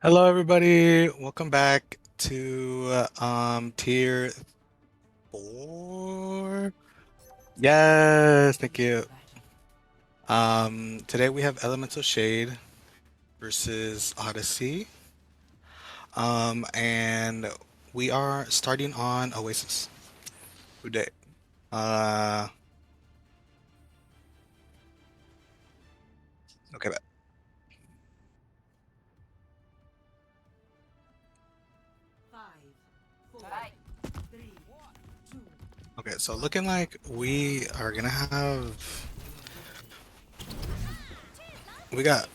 Hello, everybody. Welcome back to tier 4. Yes, thank you. Today we have Elemental Shade versus Odyssey. And we are starting on Oasis today. Okay, bet. Okay, so looking like we are gonna have. We got.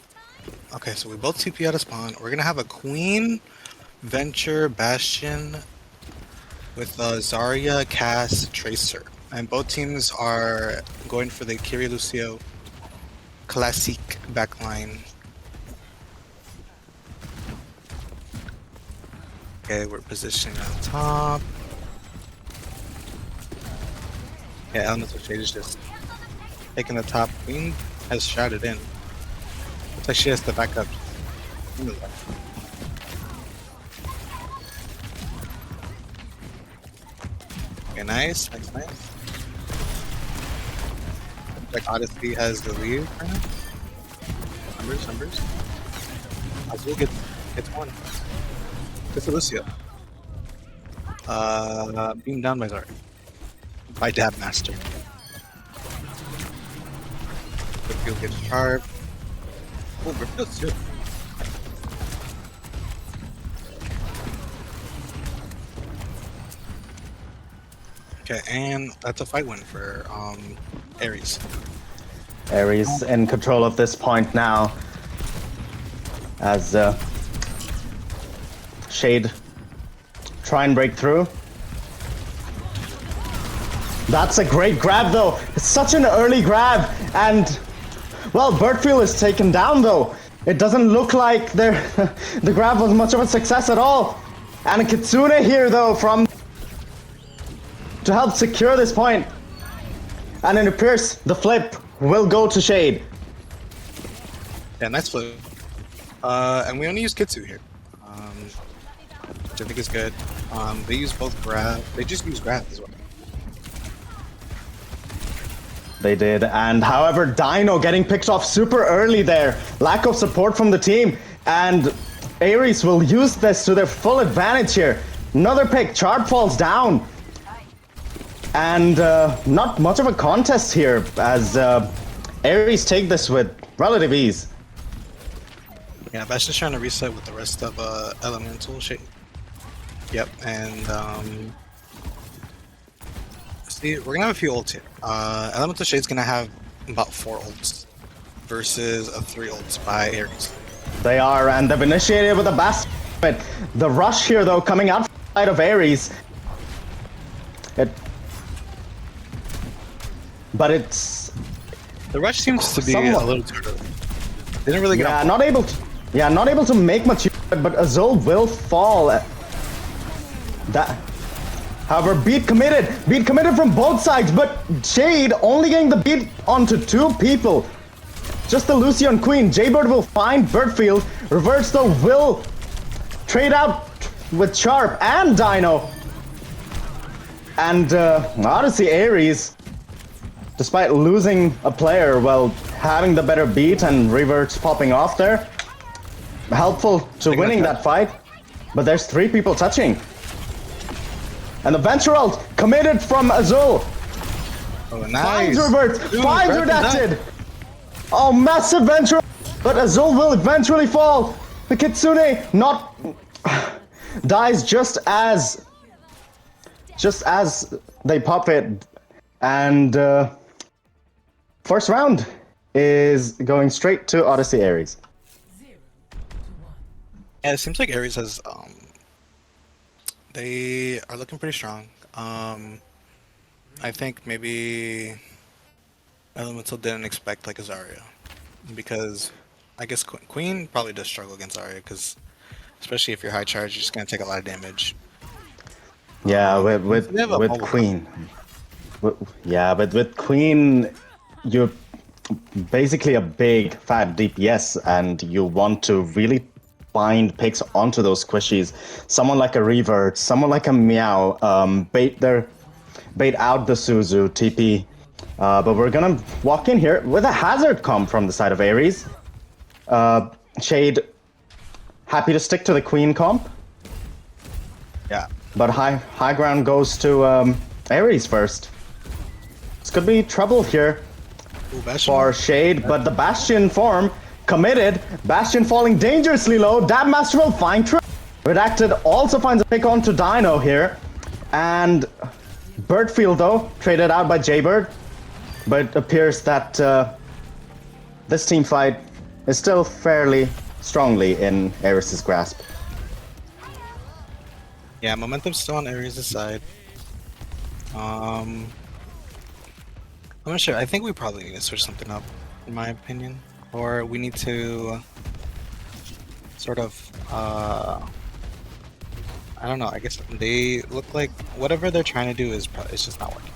Okay, so we both TP out of spawn. We're gonna have a Queen, Venture, Bastion, with Zarya, Cass, Tracer. And both teams are going for the Kiri Lucio classic backline. Okay, we're positioning on top. Yeah, Elemental Shade is just taking the top. Queen has shouted in. Looks like she has the backup. Okay, nice. Looks like Odyssey has the lead right now. Numbers. Azul gets one. Gets Lucio. Being down by Zarya. By Dab Master. Brookfield gets sharp. Oh, Brookfield's too. Okay, and that's a fight win for Ares. Ares in control of this point now, as Shade try and break through. That's a great grab though. It's such an early grab, and well, Birdfield is taken down though. It doesn't look like the grab was much of a success at all. And a Kitsune here though to help secure this point. And it appears the flip will go to Shade. Yeah, nice flip. And we only use Kitsu here, which I think is good. They use both grab. They just use grab as well. They did, and however, Dino getting picked off super early there. Lack of support from the team, and Ares will use this to their full advantage here. Another pick, Chart falls down. And not much of a contest here, as Ares take this with relative ease. Yeah, Bash is trying to reset with the rest of Elemental Shade. Yep, and see, we're gonna have a few ults here. Elemental Shade's gonna have about 4 ults versus 3 ults by Ares. They are, and they've initiated with a basket. The rush here, though, coming out side of Ares. But it's The rush seems to be somewhat a little too early. They didn't really get yeah, not able to make much, but Azul will fall. That, however, beat committed from both sides, but Shade only getting the beat onto 2 people. Just the Lucio and Queen. Jaybird will find Birdfield. Reverse though will trade out with Sharp and Dino. And Odyssey Ares, despite losing a player, well, having the better beat and reverts popping off there, helpful to winning that fight. But there's 3 people touching. And the Venture ult committed from Azul. Oh, nice. Finds reverts, finds redacted. Oh, massive Venture, but Azul will eventually fall. The Kitsune not dies just as they pop it. And first round is going straight to Odyssey Ares. Yeah, it seems like Ares has they are looking pretty strong. I think maybe Elemental didn't expect like a Zarya, because I guess Queen probably does struggle against Zarya, because especially if you're high charge, you're just gonna take a lot of damage. Yeah, with Queen. Yeah, but with Queen, you're basically a big fat DPS, and you want to really find picks onto those squishies. Someone like a Revert, someone like a Meow, bait out the Suzu TP. But we're gonna walk in here with a hazard comp from the side of Ares. Shade happy to stick to the Queen comp. Yeah. But high ground goes to Ares first. This could be trouble here for Shade, but the Bastion form committed. Bastion falling dangerously low. Dab Master will find True. Redacted also finds a pick onto Dino here. And Birdfield, though, traded out by Jaybird. But it appears that this team fight is still fairly strongly in Ares' grasp. Yeah, momentum's still on Ares' side. I'm not sure. I think we probably need to switch something up, in my opinion. Or we need to sort of, I don't know, I guess they look like whatever they're trying to do is it's just not working.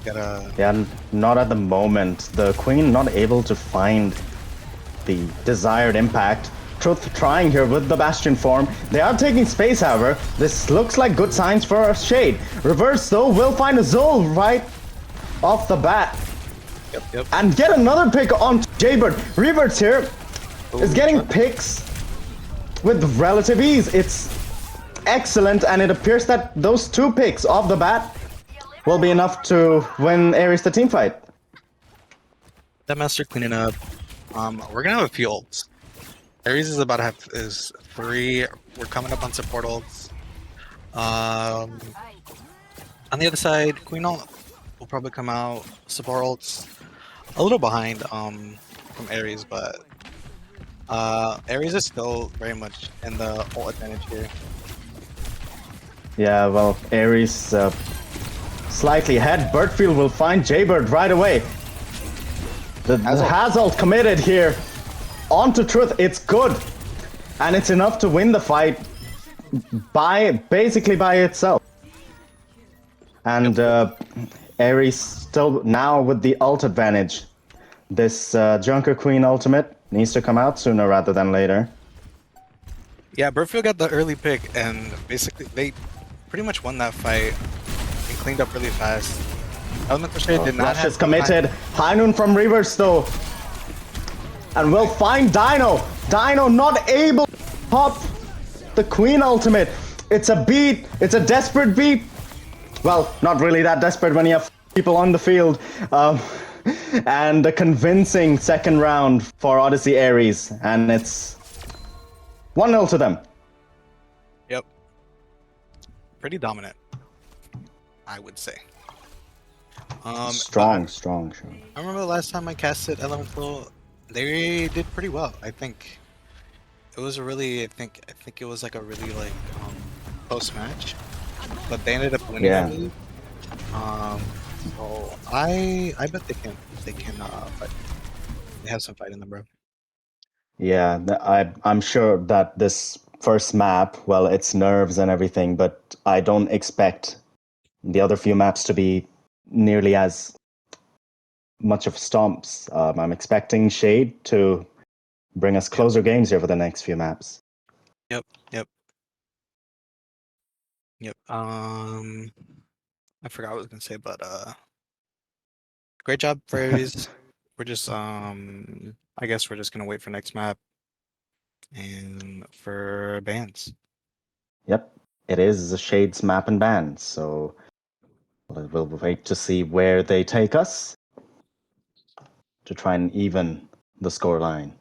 Gotta... Yeah, not at the moment. The Queen not able to find the desired impact. Truth trying here with the Bastion form. They are taking space, however. This looks like good signs for Shade. Reverse, though, will find a Zol right off the bat. Yep. And get another pick on Jaybird. Reverts here is getting picks with relative ease. It's excellent, and it appears that those 2 picks off the bat will be enough to win Ares the team fight. That Master cleaning up. We're gonna have a few ults. Ares is about to have 3. We're coming up on support ults. On the other side, Queen ult will probably come out. Support ults a little behind from Ares, but Ares is still very much in the ult advantage here. Yeah, well, Ares slightly ahead. Birdfield will find Jaybird right away. The Hazult committed here. Onto Truth, it's good. And it's enough to win the fight basically by itself. And Ares still now with the ult advantage. This Junker Queen ultimate needs to come out sooner rather than later. Yeah, Birdfield got the early pick, and basically they pretty much won that fight and cleaned up really fast. Elemental Shade did not have is committed. High Noon from Reverse, though. And we'll find Dino. Dino not able to pop the Queen ultimate. It's a beat. It's a desperate beat. Well, not really that desperate when you have people on the field. And a convincing second round for Odyssey Ares. And it's 1-0 to them. Yep. Pretty dominant, I would say. Strong. I remember the last time I casted Elemental, they did pretty well. I think it was a really, I think it was like a really close match, but they ended up winning. Yeah. I believe. So I bet they can fight. They have some fight in them, bro. Yeah, I'm sure that this first map, well, it's nerves and everything, but I don't expect the other few maps to be nearly as much of stomps. I'm expecting Shade to bring us closer games here for the next few maps. Yep. I forgot what I was gonna say, but great job for Ares. We're just I guess we're just gonna wait for next map and for bans. Yep, it is a Shade's map and ban, so we'll wait to see where they take us to try and even the scoreline.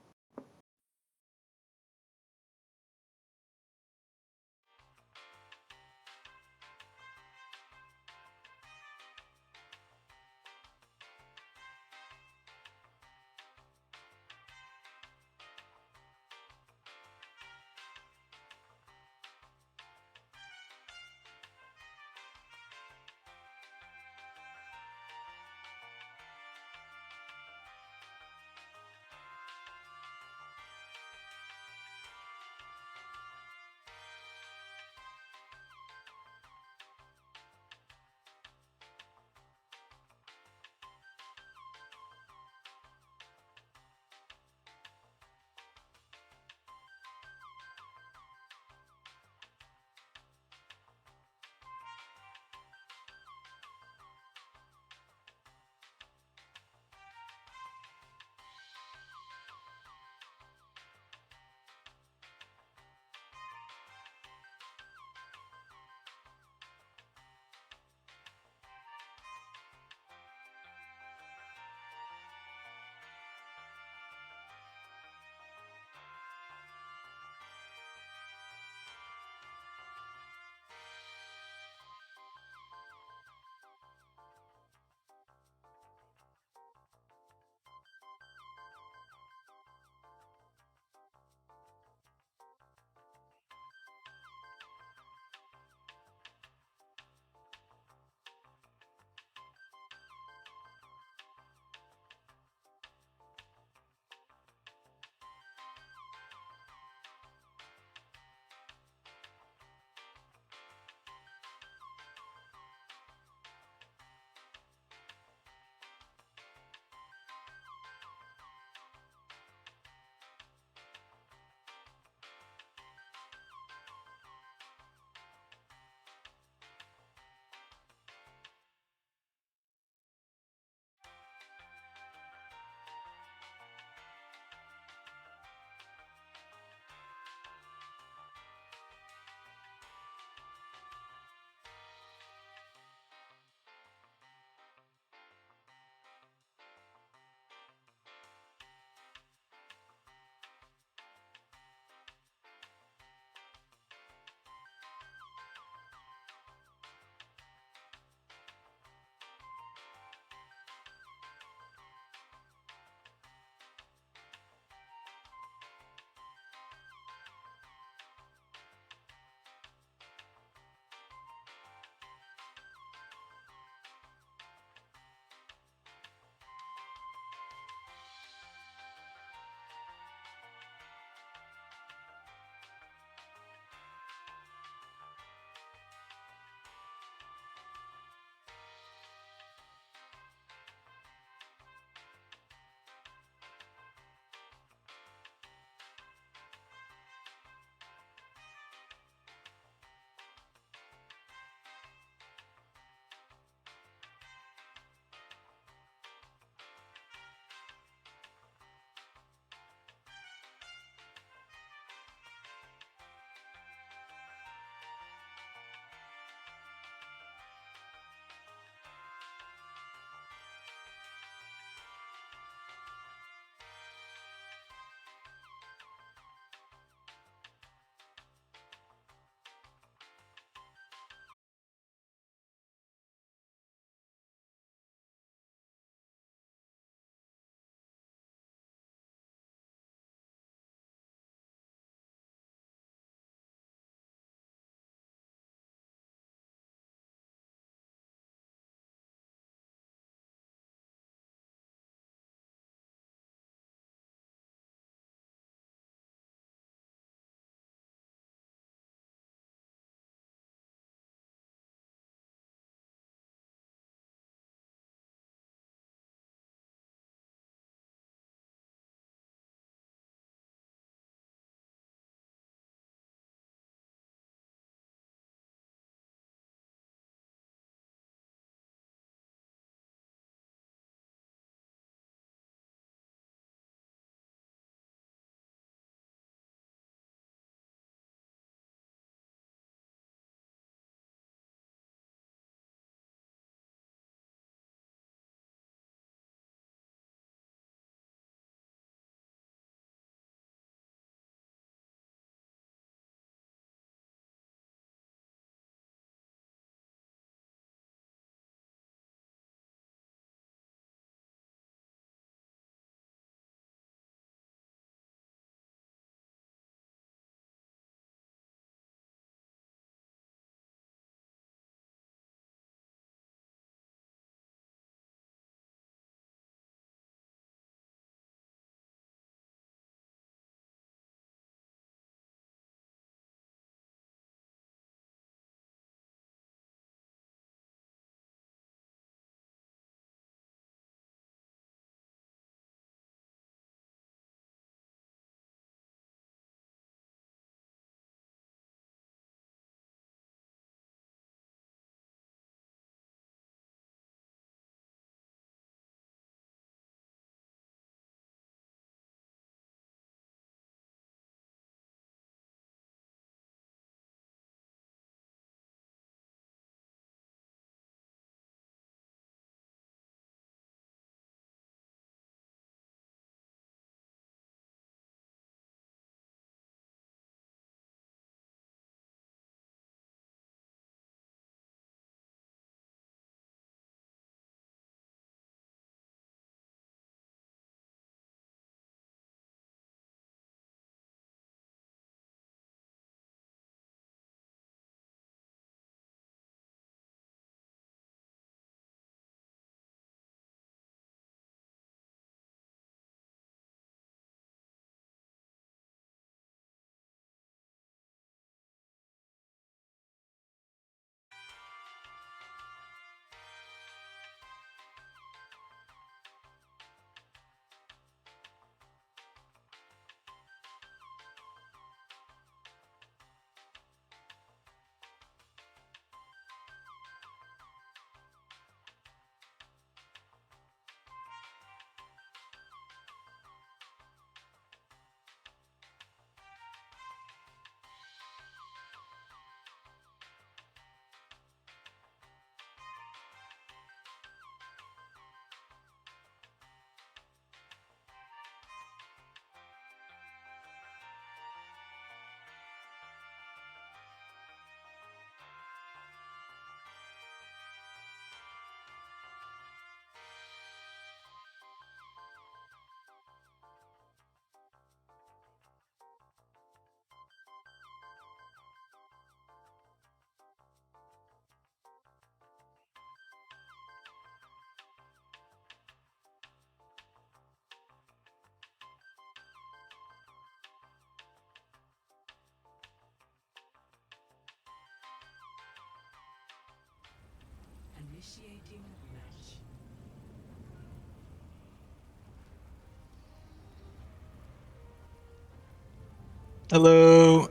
Hello,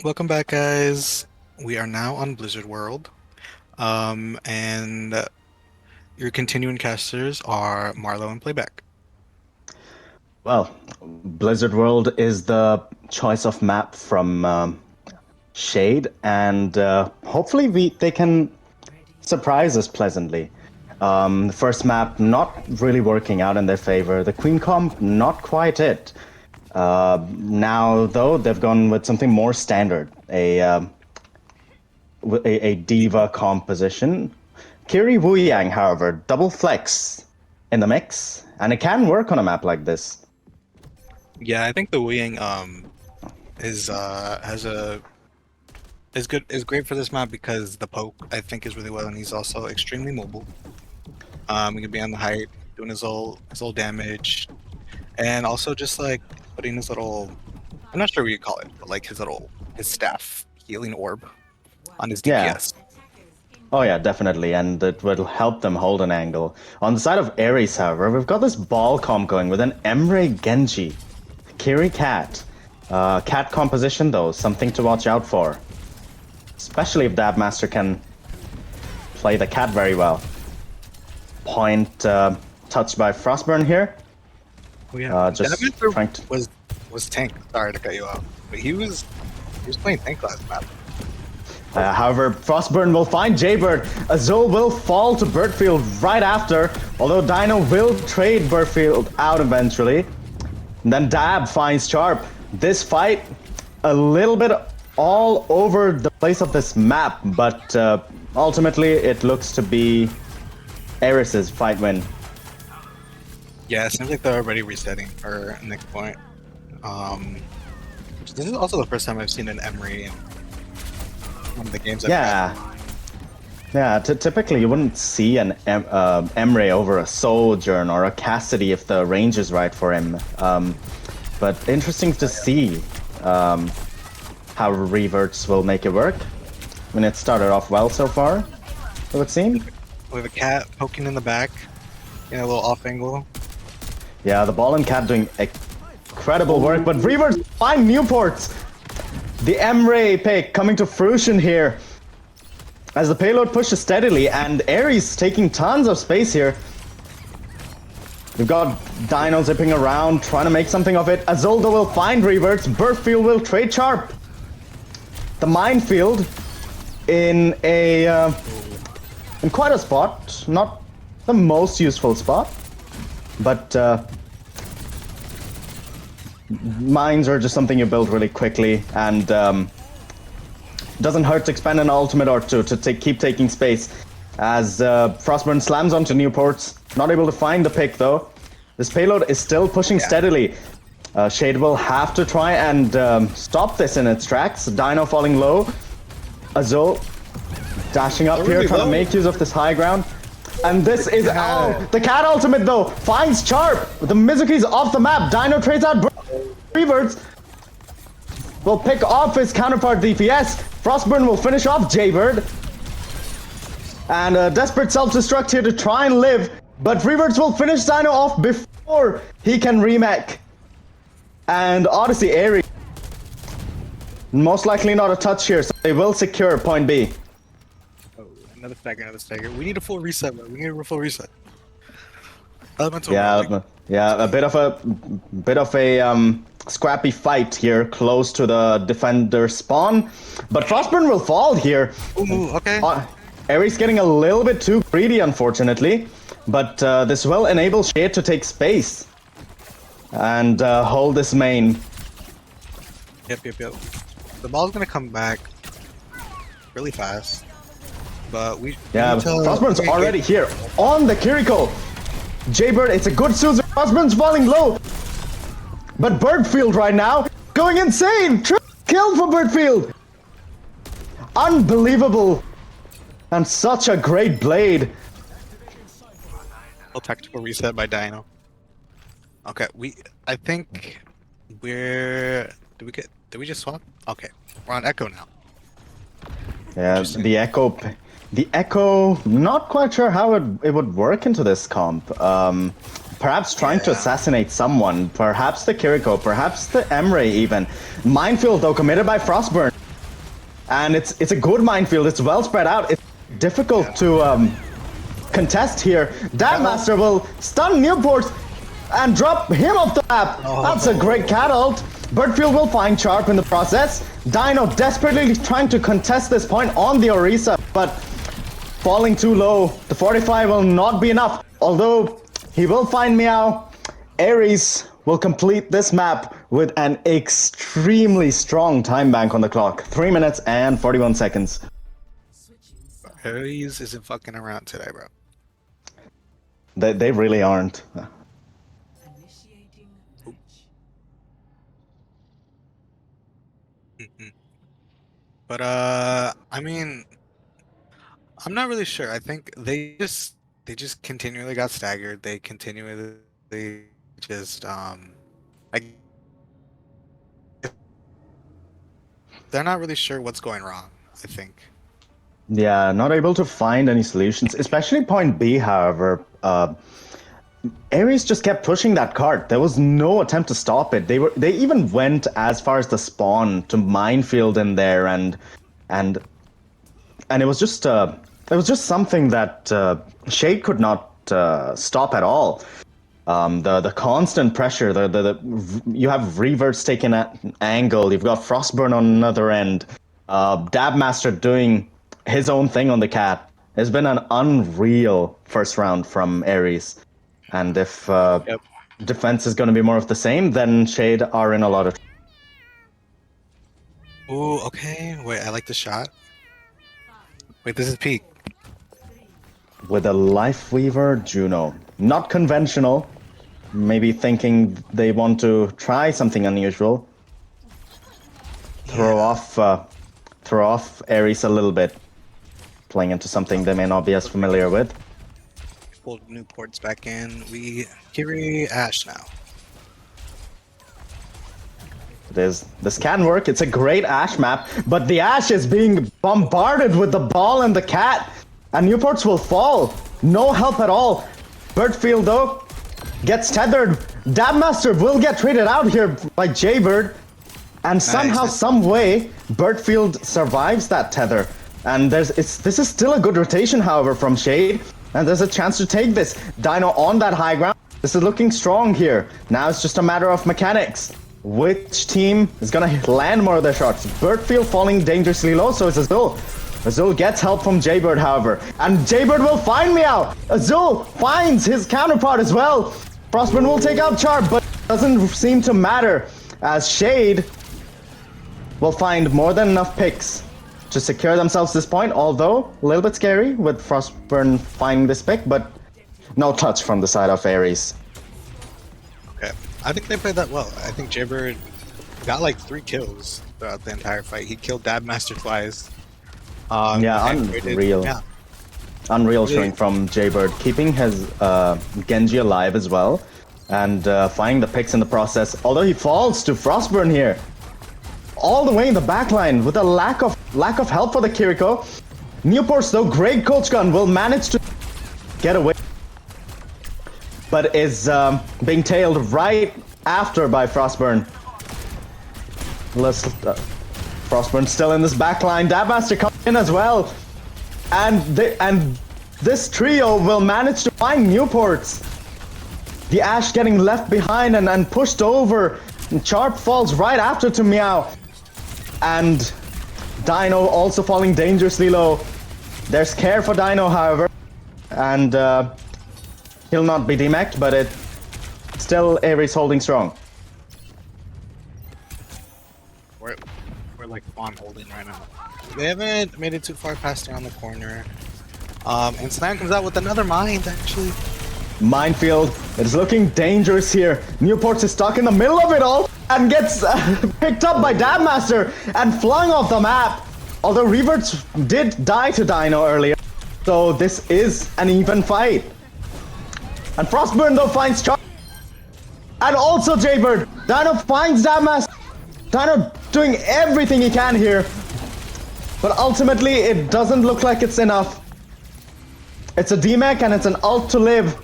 welcome back, guys. We are now on Blizzard World, and your continuing casters are Marlowe and Playback. Well, Blizzard World is the choice of map from Shade, and hopefully they can surprise us pleasantly. The first map not really working out in their favor. The Queen comp, not quite it. Now, though, they've gone with something more standard, a diva composition. Kiri Wu Yang, however, double flex in the mix, and it can work on a map like this. Yeah, I think the Wuying is great for this map because the poke I think is really well, and he's also extremely mobile. He can be on the height, doing his whole damage, and also just like putting his little, I'm not sure what you call it, but like his staff healing orb on his DPS. Yeah. Oh yeah, definitely, and it will help them hold an angle. On the side of Ares, however, we've got this ball comp going with an Emre Genji, Kiri Cat. Cat composition, though, something to watch out for. Especially if Dabmaster can play the cat very well. Point touched by Frostburn here. Oh, yeah. Just Dabmaster trying to... was tank. Sorry to cut you off, but he was playing tank last map. However, Frostburn will find Jaybird. Azul will fall to Birdfield right after, although Dino will trade Birdfield out eventually. And then Dab finds Charp. This fight, a little bit all over the place of this map, but ultimately it looks to be Eris's fight win. Yeah, it seems like they're already resetting her next point. This is also the first time I've seen an Emery in one of the games I've played. Yeah, typically you wouldn't see an Emre over a Sojourn or a Cassidy if the range is right for him. But interesting to see how Reverts will make it work. I mean, it started off well so far, it would seem. We have a cat poking in the back, in a little off angle. Yeah, the ball and cat doing incredible work, but Reverts find Newports. The Emre pick coming to fruition here as the payload pushes steadily, and Ares taking tons of space here. We've got Dino zipping around, trying to make something of it. Azuldo will find Reverts. Birdfield will trade Sharp. The minefield in quite a spot, not the most useful spot, but mines are just something you build really quickly, and doesn't hurt to expand an ultimate or two to keep taking space. As Frostburn slams onto Newports, not able to find the pick though. This payload is still pushing steadily. Shade will have to try and stop this in its tracks. Dino falling low. Azul dashing up here, trying to make use of this high ground. And this is the cat ultimate though finds Charp. The Mizuki's off the map. Dino trades out Reverts. Will pick off his counterpart DPS. Frostburn will finish off Jaybird. And a desperate self-destruct here to try and live. But Reverts will finish Dino off before he can remake. And Odyssey Ares. Most likely not a touch here, so they will secure point B. Oh, another stagger. We need a full reset, man. We need a full reset. Yeah, a bit of a scrappy fight here, close to the defender spawn. But Frostburn will fall here. Ooh, okay. Ares getting a little bit too greedy, unfortunately. But this will enable Shade to take space and hold this main. Yep. The ball's gonna come back really fast, but Frostburn's already here on the Kiriko. Jaybird, it's a good Susan. Frostburn's falling low, but Birdfield right now going insane. Kill for Birdfield. Unbelievable, and such a great blade. Tactical reset by Dino. Okay, I think we're. Did we just swap? Okay, we're on Echo now. Yeah, the Echo The Echo, not quite sure how it would work into this comp. Perhaps trying to assassinate someone, perhaps the Kiriko, perhaps the Emre even. Minefield though, committed by Frostburn. And it's a good minefield, it's well spread out. It's difficult to contest here. Dabmaster will stun Newport and drop him off the map. That's a great cat ult. Birdfield will find Sharp in the process. Dino desperately trying to contest this point on the Orisa, but falling too low. The 45 will not be enough. Although he will find Meow. Ares will complete this map with an extremely strong time bank on the clock. 3 minutes and 41 seconds. Ares isn't fucking around today, bro. They really aren't. But I mean, I'm not really sure. I think they just continually got staggered. They continually just like they're not really sure what's going wrong, I think. Yeah, not able to find any solutions, especially point B, however. Ares just kept pushing that cart. There was no attempt to stop it. They even went as far as the spawn to minefield in there, and it was just something that Shade could not stop at all. The constant pressure, you have reverts taking an angle, you've got Frostburn on another end, Dabmaster doing his own thing on the cat. It's been an unreal first round from Ares. And if defense is going to be more of the same, then Shade are in a lot of trouble. Ooh, okay. Wait, I like the shot. Wait, this is peak. With a Lifeweaver Juno. Not conventional. Maybe thinking they want to try something unusual. Throw off Ares a little bit. Playing into something they may not be as familiar with. Pulled Newports back in. We carry Ashe now. This can work. It's a great Ashe map, but the Ashe is being bombarded with the ball and the cat, and Newports will fall. No help at all. Birdfield though gets tethered. Dabmaster will get traded out here by Jaybird, and somehow, some way, Birdfield survives that tether. And this is still a good rotation, however, from Shade. And there's a chance to take this. Dino on that high ground. This is looking strong here. Now it's just a matter of mechanics. Which team is going to land more of their shots? Birdfield falling dangerously low, so it's Azul. Azul gets help from Jaybird, however. And Jaybird will find Meow. Azul finds his counterpart as well. Frostburn will take out Sharp, but doesn't seem to matter, as Shade will find more than enough picks to secure themselves this point, although a little bit scary with Frostburn finding this pick, but no touch from the side of Ares. Okay, I think they played that well. I think Jaybird got like 3 kills throughout the entire fight. He killed Dabmaster twice. Yeah, unreal. Yeah. Unreal showing from Jaybird, keeping his Genji alive as well, and finding the picks in the process, although he falls to Frostburn here. All the way in the backline with a lack of help for the Kiriko. Newports though, great coach gun, will manage to get away, but is being tailed right after by Frostburn. Frostburn still in this backline. Dabmaster comes in as well, and this trio will manage to find Newports. The Ashe getting left behind and pushed over. Sharp falls right after to Meow. And Dino also falling dangerously low. There's care for Dino, however. And he'll not be demeched, but it still Ares holding strong. We're like on holding right now. They haven't made it too far past around the corner. And Slam comes out with another mind, actually. Minefield. It is looking dangerous here. Newports is stuck in the middle of it all and gets picked up by Dabmaster and flung off the map. Although Reverts did die to Dino earlier, so this is an even fight. And Frostburn though finds Charge. And also Jaybird. Dino finds Dabmaster. Dino doing everything he can here. But ultimately, it doesn't look like it's enough. It's a DMAC and it's an ult to live.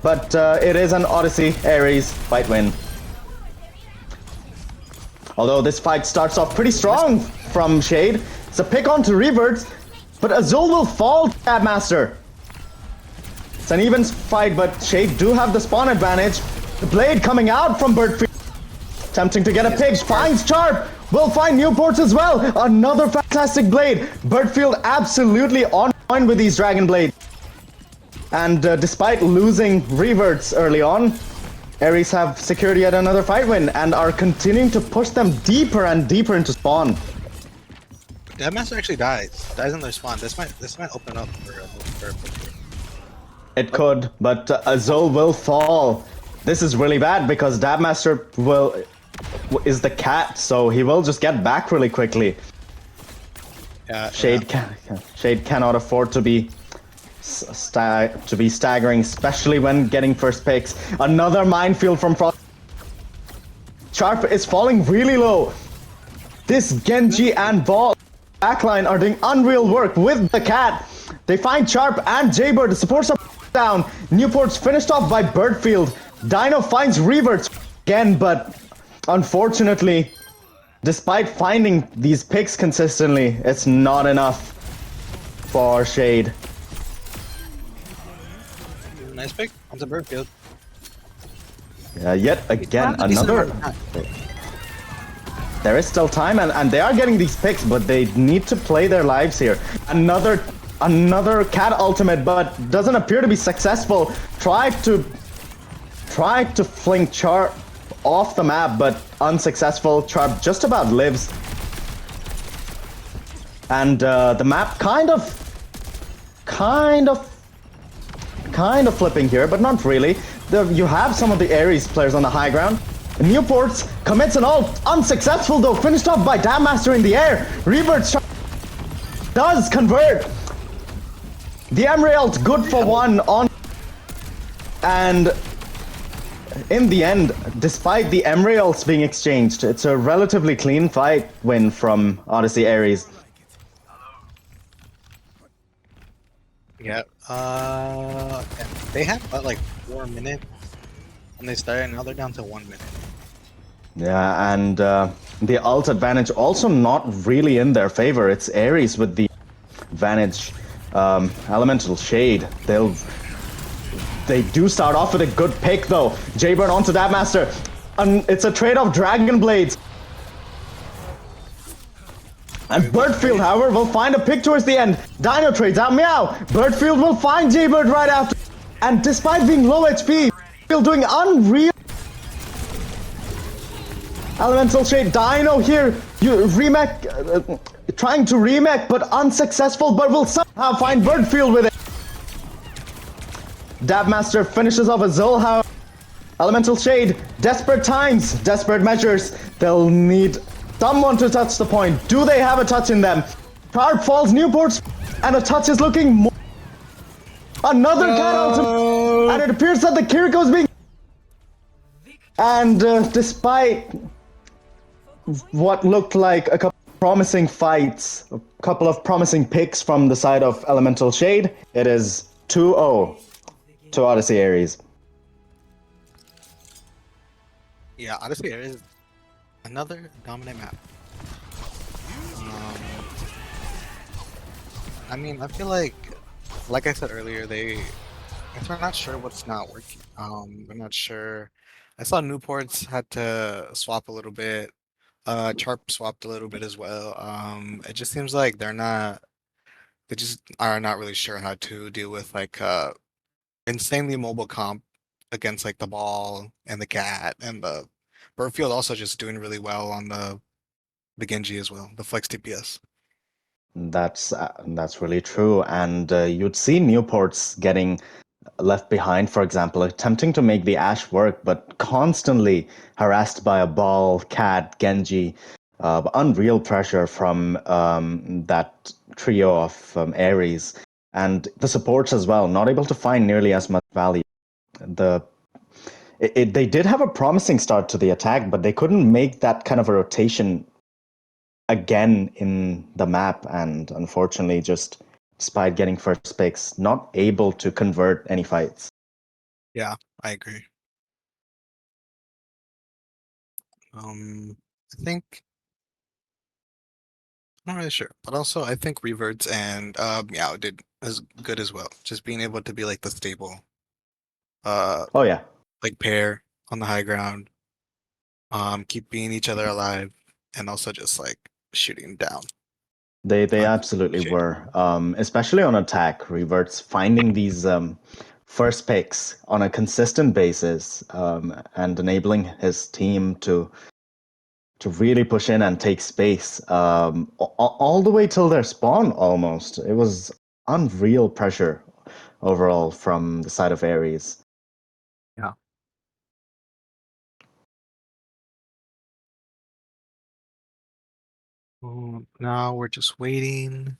But it is an Odyssey Ares fight win. Although this fight starts off pretty strong from Shade. It's a pick on to reverts, but Azul will fall to Tabmaster. It's an even fight, but Shade do have the spawn advantage. The blade coming out from Birdfield. Attempting to get a pick, finds Charp. Will find Newports as well. Another fantastic blade. Birdfield absolutely on point with these Dragon Blades. And despite losing reverts early on, Ares have secured yet another fight win and are continuing to push them deeper and deeper into spawn. That master actually dies in their spawn. This might open up for It could, but Azul will fall. This is really bad because Dabmaster is the cat, so he will just get back really quickly. Yeah, Shade cannot afford to be staggering, especially when getting first picks. Another minefield from Frost. Sharp is falling really low. This Genji and Ball backline are doing unreal work with the cat. They find Sharp and Jaybird. The supports are down. Newport's finished off by Birdfield. Dino finds reverts again, but unfortunately, despite finding these picks consistently, it's not enough for Shade. Nice pick on the Birdfield. Yet again, another... There is still time, and they are getting these picks, but they need to play their lives here. Another cat ultimate, but doesn't appear to be successful. Tried to fling Charp off the map, but unsuccessful. Charp just about lives. And the map kind of flipping here, but not really. You have some of the Ares players on the high ground. Newports commits an ult, unsuccessful though, finished off by Dammaster in the air. Reverts does convert. The Emerald good for one on, and in the end, despite the Emeralds being exchanged, it's a relatively clean fight win from Odyssey Ares. Yeah, they had about like 4 minutes when they started, now they're down to 1 minute. Yeah, and the ult advantage also not really in their favor. It's Ares with the advantage. Elemental Shade, they do start off with a good pick though. Jaybird onto Dabmaster. It's a trade of Dragon Blades. And Birdfield, however, will find a pick towards the end. Dino trades out Meow. Birdfield will find Jaybird right after. And despite being low HP, Birdfield doing unreal. Elemental Shade, Dino here. Trying to remake, but unsuccessful, but will somehow find Birdfield with it. Dabmaster finishes off a Zulha. Elemental Shade, desperate times, desperate measures. They'll need someone to touch the point. Do they have a touch in them? Sharp falls Newports, and a touch is looking more. Another cat ultimate, and it appears that the Kiriko is being. And despite what looked like a couple of promising fights, a couple of promising picks from the side of Elemental Shade, it is 2-0 to Odyssey Ares. Yeah, Odyssey is another dominant map. I mean, I feel like I said earlier, they're not sure what's not working. They're not sure. I saw Newports had to swap a little bit. Charp swapped a little bit as well. It just seems like they just are not really sure how to deal with like insanely mobile comp against like the ball and the cat, and the Birdfield also just doing really well on the Genji as well, the flex TPS. That's really true, and you'd see Newports getting left behind, for example, attempting to make the Ashe work, but constantly harassed by a ball, cat, Genji, unreal pressure from that trio of Ares, and the supports as well, not able to find nearly as much value. They did have a promising start to the attack, but they couldn't make that kind of a rotation again in the map, and unfortunately, just despite getting first picks, not able to convert any fights. Yeah, I agree. I think I'm not really sure, but also I think Reverts and Meow did as good as well. Just being able to be like the stable uh Oh yeah, like pair on the high ground, keeping each other alive, and also just like shooting down they on absolutely Shade. were, especially on attack. Reverts finding these first picks on a consistent basis, and enabling his team to really push in and take space, all the way till their spawn almost. It was unreal pressure overall from the side of Ares. Yeah. Now we're just waiting.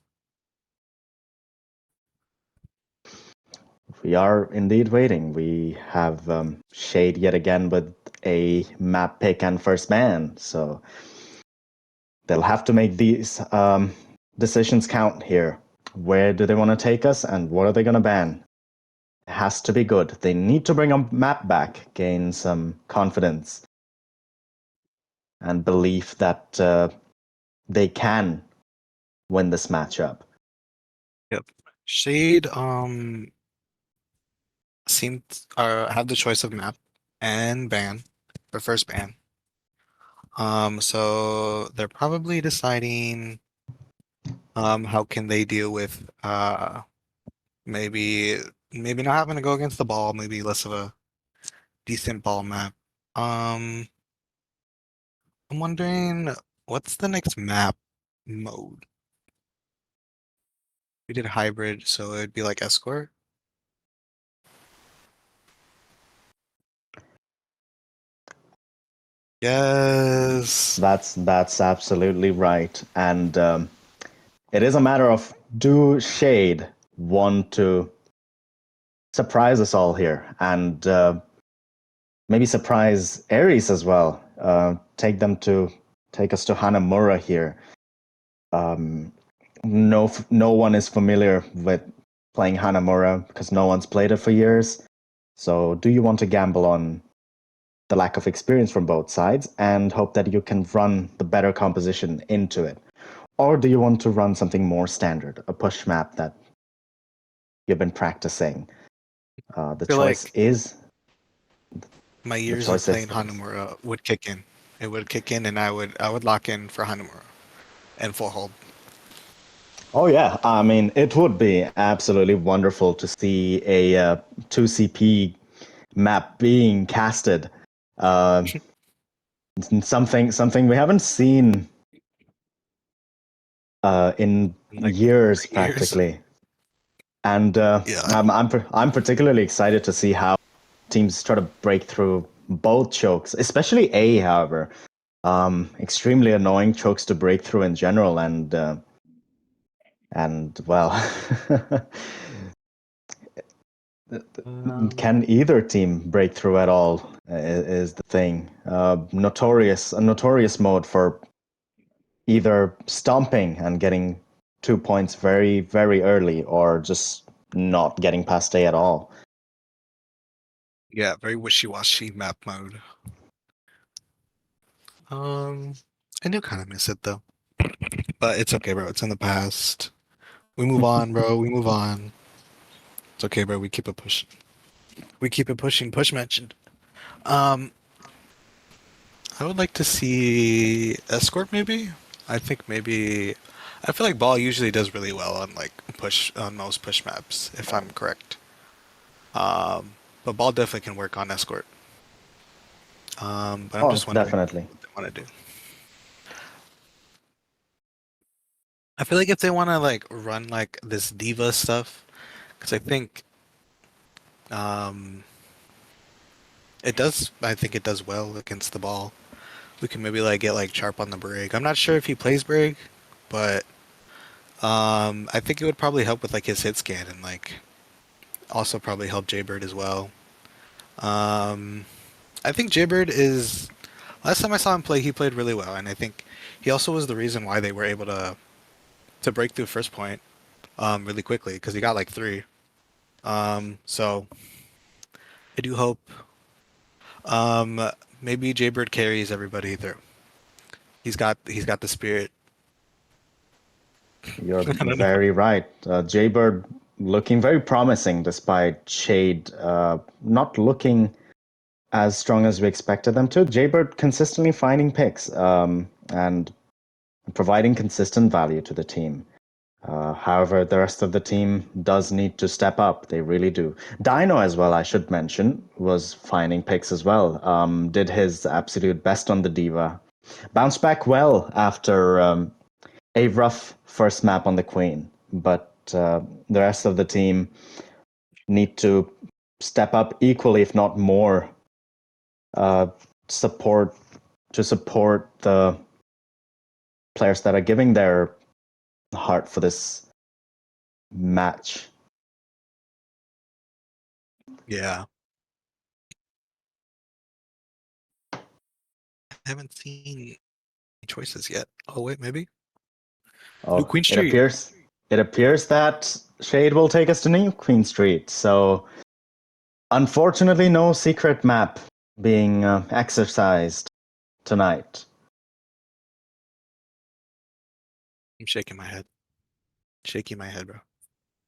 We are indeed waiting. We have Shade yet again with a map pick and first man, so they'll have to make these decisions count here. Where do they want to take us, and what are they going to ban? It has to be good. They need to bring a map back, gain some confidence and belief that they can win this matchup. Yep. Shade seemed have the choice of map and ban, or first ban. So they're probably deciding how can they deal with maybe maybe not having to go against the ball, maybe less of a decent ball map. Um, I'm wondering what's the next map mode? We did hybrid, so it'd be like escort. Yes. That's absolutely right, and it is a matter of, do Shade want to surprise us all here, and maybe surprise Ares as well. Take us to Hanamura here. Um, no one is familiar with playing Hanamura because no one's played it for years. So, do you want to gamble on the lack of experience from both sides and hope that you can run the better composition into it? Or do you want to run something more standard, a push map that you've been practicing? The I feel choice like is my the years of choice is playing theirs. Hanamura would kick in. It would kick in, and I would lock in for Hanamura and full hold. Oh yeah, I mean it would be absolutely wonderful to see a 2CP map being casted. Uh, something we haven't seen in In like years 3 years. practically, and Yeah. I'm particularly excited to see how teams try to break through both chokes, especially A. However, extremely annoying chokes to break through in general, and well. Um, Can either team break through at all? Is the thing. A notorious mode for either stomping and getting 2 points very, very early, or just not getting past A at all. yeah, very wishy-washy map mode. Um, I do kind of miss it though, but it's okay, bro. It's in the past. We move on, bro. We move on. It's okay, bro. We keep it pushing. We keep it pushing. Push mentioned. Um, I would like to see escort maybe. I think maybe. I feel like ball usually does really well on like push on most push maps, if I'm correct. Um, but ball definitely can work on escort. But I'm Oh, just wondering definitely. what they want to do. I feel like if they want to like run like this diva stuff, because I think um, it does. I think it does well against the ball. We can maybe like get like Sharp on the brig. I'm not sure if he plays brig, but I think it would probably help with like his hit scan and like also probably help Jaybird as well. Um, I think Jaybird is Last time I saw him play, he played really well, and I think he also was the reason why they were able to break through first point really quickly because he got like three. So I do hope maybe Jaybird carries everybody through. He's got the spirit. You're I don't know. very right. Jaybird looking very promising despite Shade not looking as strong as we expected them to. Jaybird consistently finding picks and providing consistent value to the team. However, the rest of the team does need to step up. They really do. Dino, as well, I should mention, was finding picks as well. Did his absolute best on the Diva. Bounced back well after a rough first map on the Queen. But the rest of the team need to step up equally, if not more, uh, support to support the players that are giving their heart for this match. Yeah, I haven't seen any choices yet. Oh wait, maybe New Oh, Queen it Street. appears that Shade will take us to New Queen Street. So, unfortunately, no secret map being exercised tonight. I'm shaking my head. Shaking my head, bro.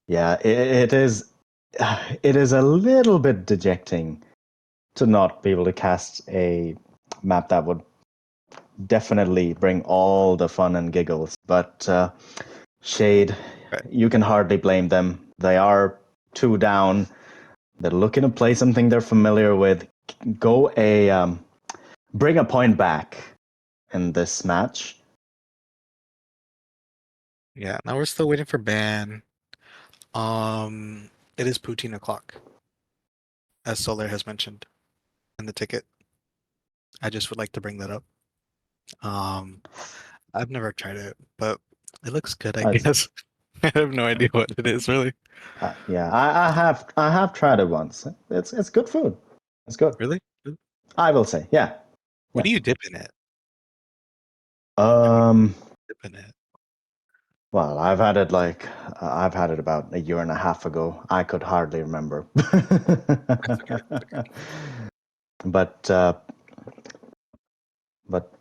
Yeah, it is. It is a little bit dejecting to not be able to cast a map that would definitely bring all the fun and giggles. But Shade, Right. you can hardly blame them. They are two down. They're looking to play something they're familiar with. Go bring a point back in this match. Yeah. Now we're still waiting for ban. It is poutine o'clock, as Solar has mentioned in the ticket. I just would like to bring that up. Um, I've never tried it, but it looks good, I It's, guess. I have no idea what it is, really. yeah, I have tried it once. It's good food. It's good. Really? I will say, yeah, What yeah. do you dip in it? Never Um, dip in it. well, I've had it about a year and a half ago. I could hardly remember. That's okay. That's okay. but uh, but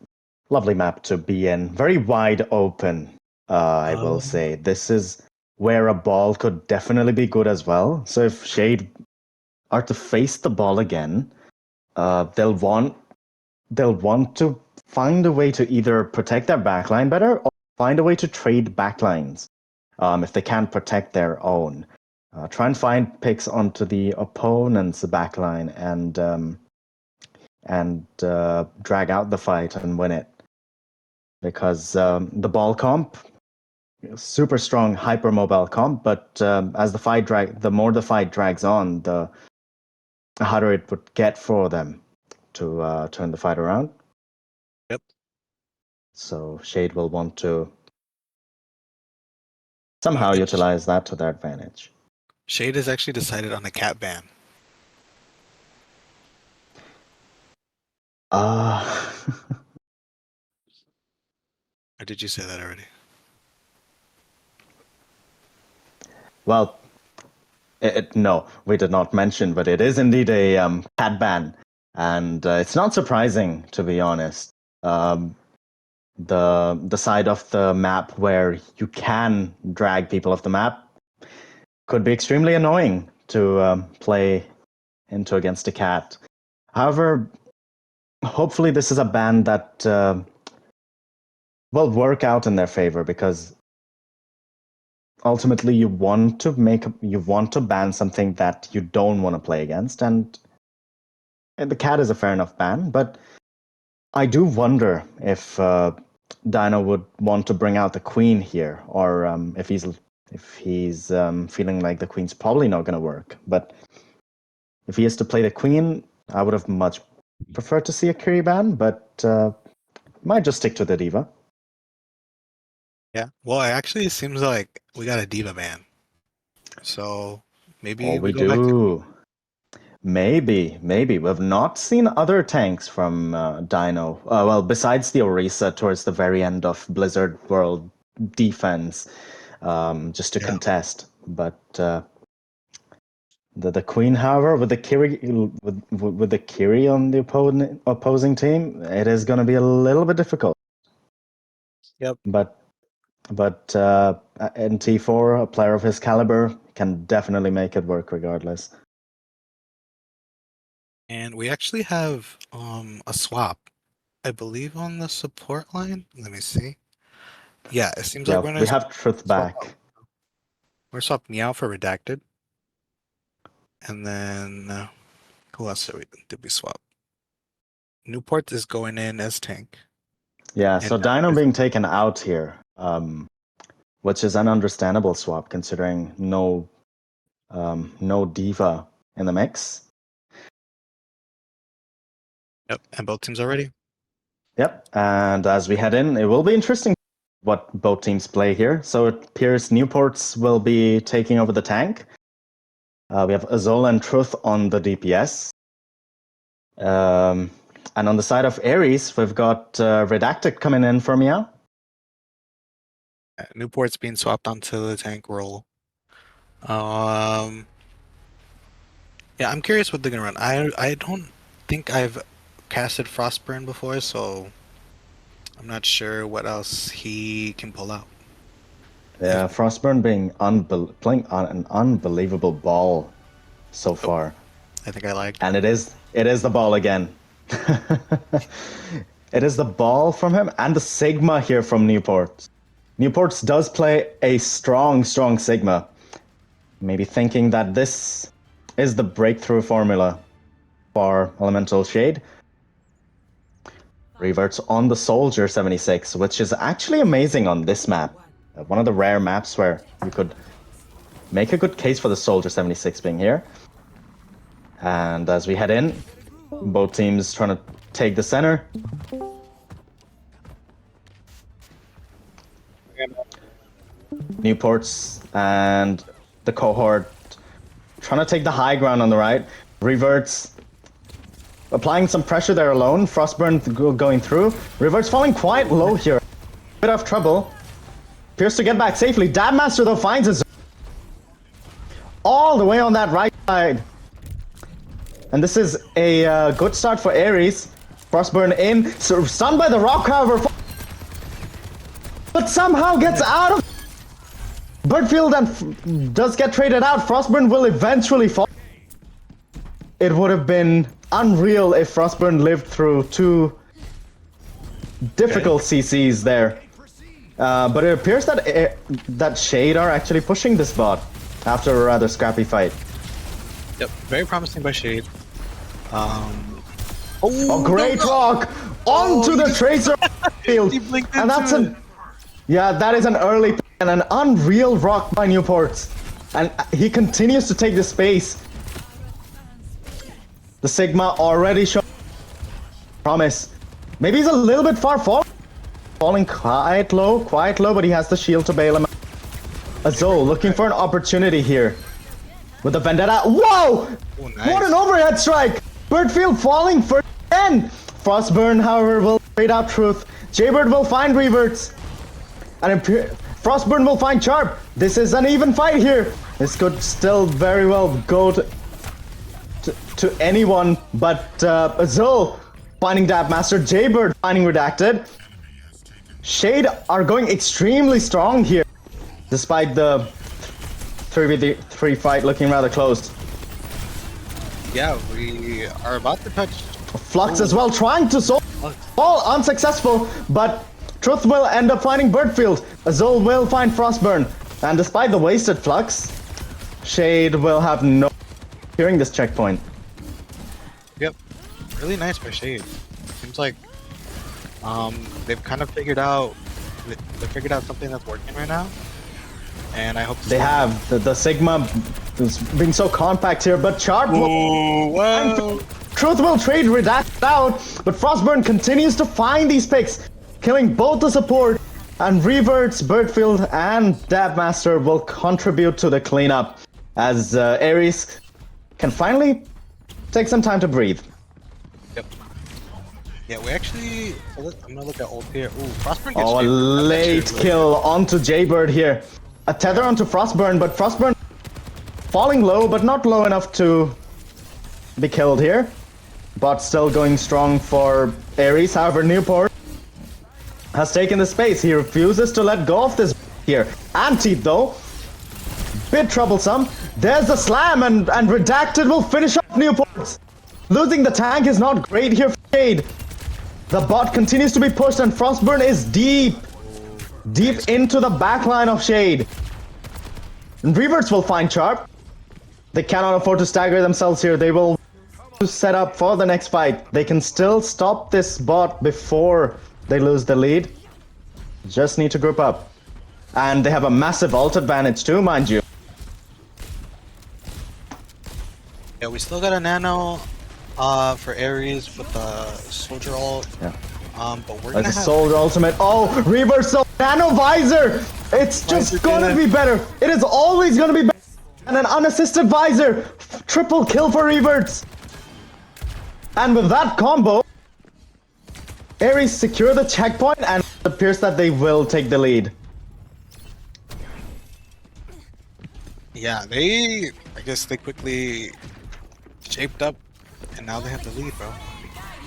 lovely map to be in. Very wide open. I will Um, say this is where a ball could definitely be good as well. So if Shade are to face the ball again, they'll want to find a way to either protect their backline better or find a way to trade backlines if they can't protect their own. Try and find picks onto the opponent's backline and drag out the fight and win it. Because the ball comp, super strong hypermobile comp, but as the more the fight drags on, the harder it would get for them to turn the fight around. yep. So Shade will want to somehow And utilize that to their advantage. Shade has actually decided on a cat ban. Uh, Or did you say that already? well, no, we did not mention, but it is indeed a cat ban, and it's not surprising to be honest. Um, the side of the map where you can drag people off the map could be extremely annoying to play into against a cat. However, hopefully this is a ban that will work out in their favor because ultimately you want to ban something that you don't want to play against, and the cat is a fair enough ban, but I do wonder if Dino would want to bring out the queen here, or if he's feeling like the queen's probably not going to work. But if he is to play the queen, I would have much preferred to see a Kiri ban, but might just stick to the diva. Yeah. Well, it actually seems like we got a diva ban. So Oh, maybe we we go back to do. Maybe. We've not seen other tanks from Dino. Well, besides the Orisa towards the very end of Blizzard World defense, just to contest. But the Queen, however, with the Kiri with the Kiri on the opposing team, it is going to be a little bit difficult. Yep. But NT4, a player of his caliber, can definitely make it work regardless. And we actually have a swap, I believe, on the support line. Let me see. Yeah, it seems like we have Truth back. We're swap Meow for Redacted. And then who else did we swap? Newport is going in as tank. Yeah, so Dino being taken out here, which is an understandable swap considering no Diva in the mix. Yep, and both teams are ready. Yep, and as we head in, it will be interesting what both teams play here. So it appears Newports will be taking over the tank. We have Azul and Truth on the DPS. And on the side of Ares, we've got Redacted coming in for Meow. Newport's being swapped onto the tank role. Yeah, I'm curious what they're gonna run. I don't think I've casted Frostburn before, so I'm not sure what else he can pull out. Yeah, Frostburn being playing on an unbelievable ball so far. I think I like. And it is the ball again. It is the ball from him and the Sigma here from Newport. Newports does play a strong Sigma. Maybe thinking that this is the breakthrough formula for Elemental Shade. Reverts on the Soldier 76, which is actually amazing on this map. One of the rare maps where you could make a good case for the Soldier 76 being here. And as we head in, both teams trying to take the center. Newports and the cohort trying to take the high ground on the right. Reverts applying some pressure there alone. Frostburn going through. Reverts falling quite low here. Bit of trouble. Appears to get back safely. Dabmaster though finds his all the way on that right side. And this is a good start for Ares. Frostburn in, so stunned by the rock, however, but somehow gets out of Birdfield and does get traded out. Frostburn will eventually fall. It would have been unreal if Frostburn lived through two difficult CCs there. But it appears that Shade are actually pushing this bot after a rather scrappy fight. Yep, very promising by Shade. A great rock onto the Tracer field, and that's that is an early and an unreal rock by Newport, and he continues to take the space. The Sigma already showing promise. Maybe he's a little bit far forward. Falling quite low, but he has the shield to bail him out. Azul looking for an opportunity here. With the Vendetta. Whoa! Oh, nice. What an overhead strike! Birdfield falling for 10! Frostburn, however, will trade out Truth. Jaybird will find Reverts. And Frostburn will find Sharp. This is an even fight here. This could still very well go to anyone but Azul finding Dabmaster. Jaybird finding Redacted. Shade are going extremely strong here, despite the 3v3 fight looking rather close. Yeah, we are about to touch Flux as well, trying to solve, all unsuccessful, but Truth will end up finding Birdfield. Azul will find Frostburn, and despite the wasted Flux, Shade will have no hearing this checkpoint. Yep, really nice by Shade. Seems like they've kind of figured out something that's working right now, and I hope they have the Sigma is being so compact here, but Sharp will Truth will trade Redact out, but Frostburn continues to find these picks, killing both the support, and Reverts, Birdfield, and Dabmaster will contribute to the cleanup as Ares can finally take some time to breathe. Yep. Yeah, we actually. I'm gonna look at ult here. Ooh, Frostburn gets Oh, a Jaybird. That's late actually really kill onto Jaybird here. A tether onto Frostburn, but Frostburn falling low, but not low enough to be killed here. But still going strong for Ares. However, Newport has taken the space. He refuses to let go of this here. Anti though, bit troublesome. There's the slam, and Redacted will finish off Newport. Losing the tank is not great here for Shade. The bot continues to be pushed, and Frostburn is deep into the backline of Shade. And Reverts will find Sharp. They cannot afford to stagger themselves here. They will set up for the next fight. They can still stop this bot before they lose the lead. Just need to group up. And they have a massive ult advantage too, mind you. Yeah, we still got a nano for Ares with the soldier ult. Yeah. But we're Like gonna a have soldier ultimate. Oh, reversal nano visor. It's just Visor gonna did be better. It is always gonna be better. And an unassisted visor. Triple kill for reverts. And with that combo, Ares secure the checkpoint, and it appears that they will take the lead. Yeah, I guess they quickly shaped up, and now they have the lead, bro.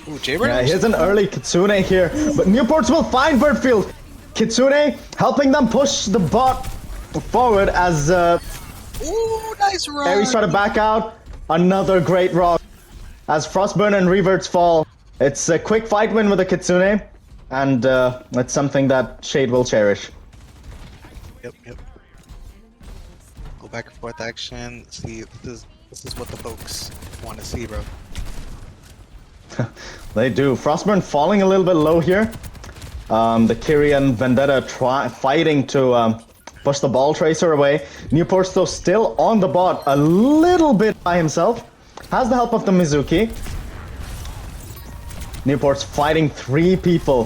Ooh, Jaybird. Yeah, here's an early Kitsune here, but Newports will find Birdfield. Kitsune helping them push the bot forward as Ooh, nice run. Ares try to back out. Another great rock as Frostburn and Reverts fall. It's a quick fight win with a Kitsune, and it's something that Shade will cherish. Yep. Go back and forth action. See, this is what the folks want to see, bro. They do. Frostburn falling a little bit low here. The Kyrian Vendetta fighting to push the ball tracer away. Newport's though still on the bot a little bit by himself. Has the help of the Mizuki. Newport's fighting 3 people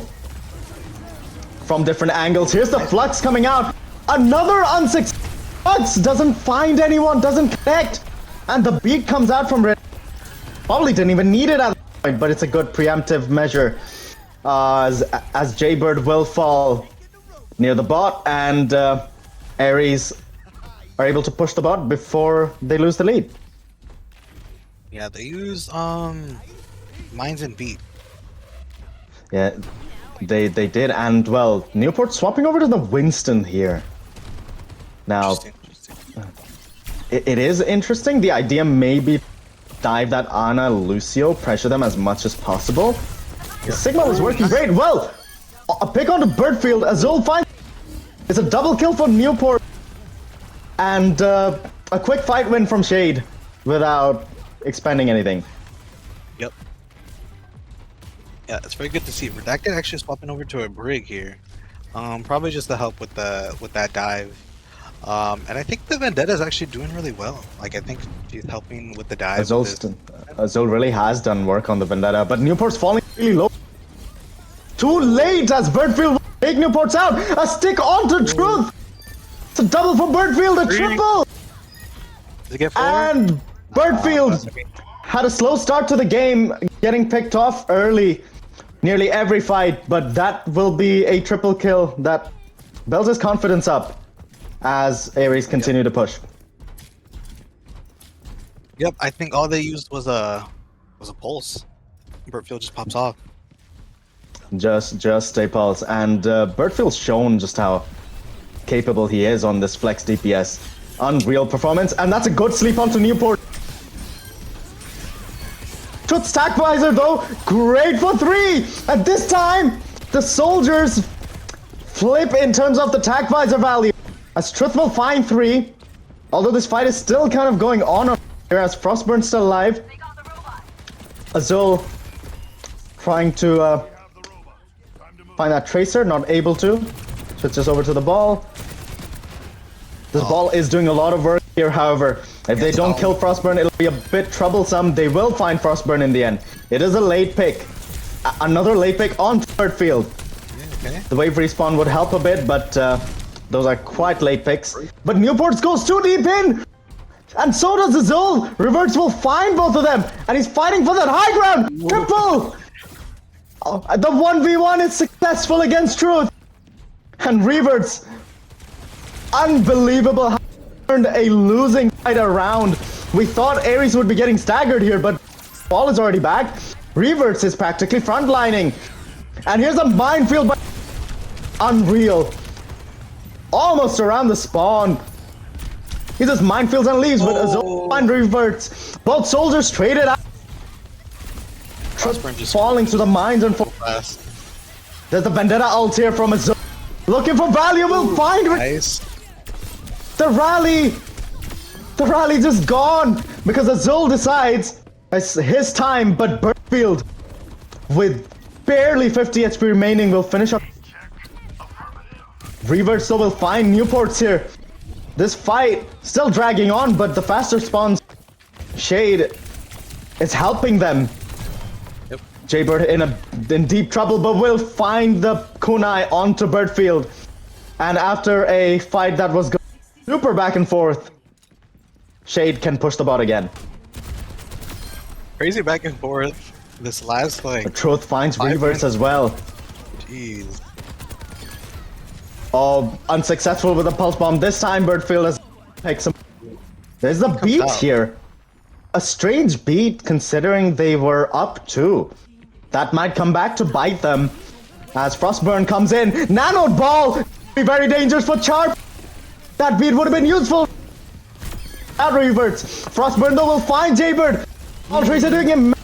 from different angles. Here's the Flux coming out. Another unsuccessful. Flux doesn't find anyone, doesn't connect. And the beat comes out from Red. Probably didn't even need it at that point, but it's a good preemptive measure. As Jaybird will fall near the bot, and Ares are able to push the bot before they lose the lead. Yeah, they use mines and beat. Yeah, they did, and well, Newport swapping over to the Winston here. Now, Interesting. it is interesting. The idea may be dive that Ana Lucio, pressure them as much as possible. The Sigma was working great. Well, a pick onto Birdfield. Azul finds it's a double kill from Newport, and a quick fight win from Shade without expending anything. Yep. Yeah, it's very good to see. Redacted actually swapping over to a brig here. Probably just to help with that dive. And I think the Vendetta is actually doing really well. Like, I think she's helping with the dive. Azul really has done work on the Vendetta, but Newport's falling really low. Too late as Birdfield will take Newport's out. A stick onto Truth. It's a double for Birdfield, a triple. Does it get forward? And Birdfield had a slow start to the game, getting picked off early, nearly every fight, but that will be a triple kill that builds his confidence up as Ares continue to push. Yep, I think all they used was a pulse. Birdfield just pops off. Just a pulse, and Birdfield's shown just how capable he is on this flex DPS. Unreal performance, and that's a good sleep onto Newport. Truth stack visor though, great for 3! At this time, the soldiers flip in terms of the tack visor value. As Truth will find 3, although this fight is still kind of going on here as Frostburn's still alive. Azul trying to find that tracer, not able to. Switches over to the ball. This ball is doing a lot of work here, however. If they don't kill Frostburn, it'll be a bit troublesome. They will find Frostburn in the end. It is a late pick. Another late pick on third field. Yeah, okay. The wave respawn would help a bit, but those are quite late picks. But Newports goes too deep in! And so does Azul. Reverts will find both of them. And he's fighting for that high ground. Triple. Oh, the 1v1 is successful against Truth. And Reverts, unbelievable how he turned a losing fight around. We thought Ares would be getting staggered here, but Paul is already back. Reverts is practically frontlining. And here's a minefield by unreal. Almost around the spawn. He just minefields and leaves, but Azul and Reverts. Both soldiers traded out. Just Falling to the mines and fast. there's the Vendetta ult here from Azul. Looking for value, will find Nice. the rally. The rally just gone because Azul decides it's his time, but Birdfield, with barely 50 HP remaining, will finish up. Reverts still will find Newports here. This fight still dragging on, but the faster spawns. Shade is helping them. Yep. Jaybird in deep trouble, but will find the kunai onto Birdfield. And after a fight that was super back and forth, Shade can push the bot again. Crazy back and forth. This last But Truth finds Reverts as well. Jeez. Oh, unsuccessful with a pulse bomb. This time Birdfield has picked some. There's a beat out. here. A strange beat considering they were up 2. That might come back to bite them. As Frostburn comes in. Nano ball! Be very dangerous for Charp. That beat would have been useful. That Reverts. Frostburn though will find Jaybird. All Tracer doing him.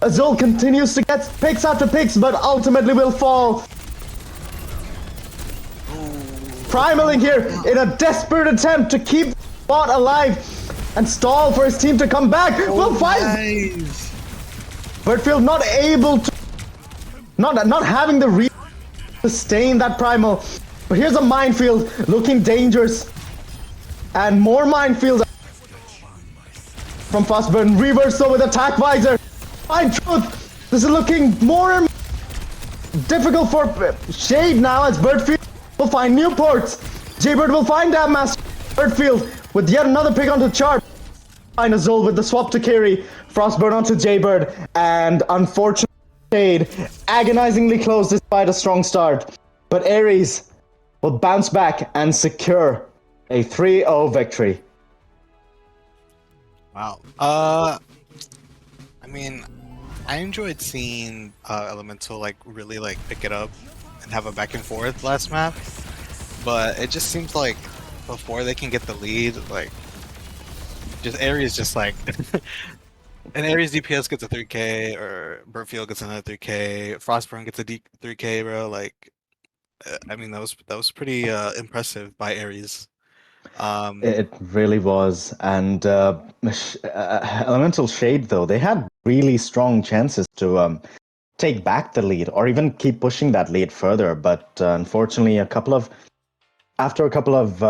Azul continues to get picks after picks, but ultimately will fall. Primaling here in a desperate attempt to keep the bot alive and stall for his team to come back. Will find Nice. Birdfield not able to, not having the sustain that primal. But here's a minefield looking dangerous, and more minefields from Frostburn. Reversal with attack visor. Find Truth. This is looking more difficult for Shade now as Birdfield will find Newports. Jaybird will find that master. Birdfield with yet another pick onto Charp. Find Azul with the swap to carry. Frostburn onto Jaybird. And unfortunately, Shade agonizingly close despite a strong start. But Ares will bounce back and secure a 3-0 victory. Wow. I mean, I enjoyed seeing Elemental like really like pick it up and have a back and forth last map, but it just seems like before they can get the lead, like just Ares just like and Ares DPS gets a 3k or Birdfield gets another 3k, Frostburn gets a 3k, bro. Like, I mean that was pretty impressive by Ares. It really was, and Elemental Shade though they had really strong chances to take back the lead or even keep pushing that lead further, but unfortunately after a couple of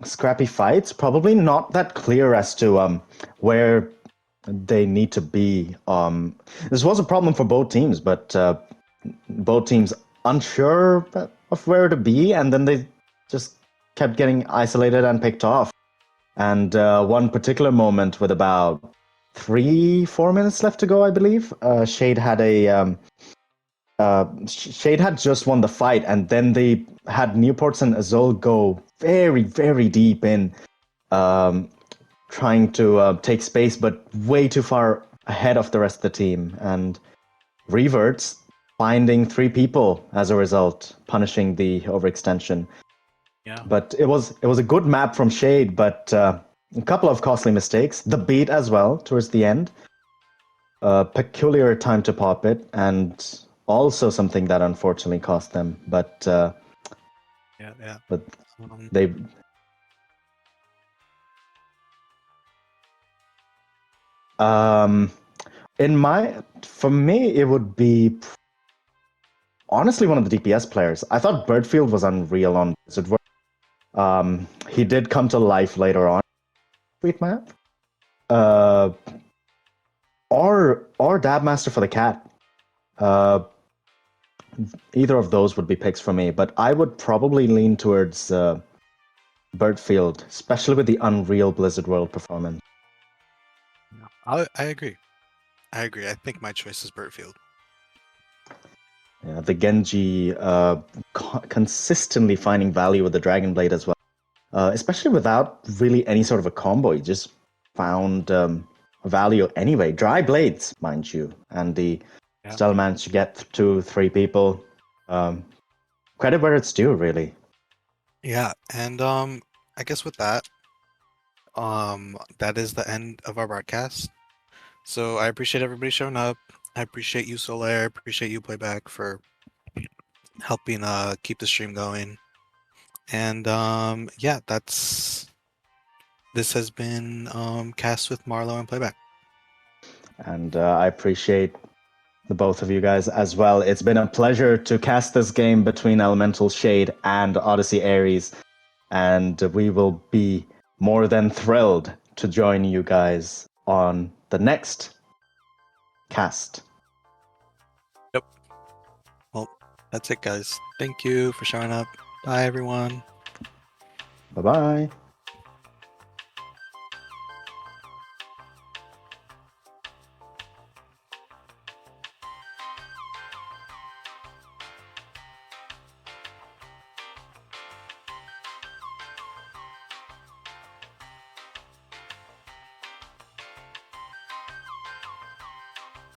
scrappy fights, probably not that clear as to where they need to be. This was a problem for both teams, but both teams unsure of where to be, and then they just kept getting isolated and picked off. And one particular moment with about 3-4 minutes left to go, I believe, Shade had Shade had just won the fight, and then they had Newports and Azul go very, very deep in, trying to take space, but way too far ahead of the rest of the team. And Reverts finding 3 people as a result, punishing the overextension. Yeah. But it was a good map from Shade, but a couple of costly mistakes. The beat as well towards the end. Peculiar time to pop it, and also something that unfortunately cost them. But yeah. But they. For me, it would be honestly one of the DPS players. I thought Birdfield was unreal on Wizard World. He did come to life later on. Sweet map. Or Dabmaster for the cat. Either of those would be picks for me, but I would probably lean towards Birdfield, especially with the Unreal Blizzard World performance. I agree. I think my choice is Birdfield. Yeah, the Genji consistently finding value with the Dragon Blade as well, especially without really any sort of a combo. He just found value anyway. Dry blades, mind you, and the Yeah. still managed to get 2-3 people. Credit where it's due, really. Yeah, and I guess with that, that is the end of our broadcast. So I appreciate everybody showing up. I appreciate you, Solaire. I appreciate you, Playback, for helping keep the stream going. And yeah, this has been Cast with Marlo and Playback. And I appreciate the both of you guys as well. It's been a pleasure to cast this game between Elemental Shade and Odyssey Ares, and we will be more than thrilled to join you guys on the next cast. Yep. Well, that's it, guys. Thank you for showing up. Bye, everyone. Bye bye.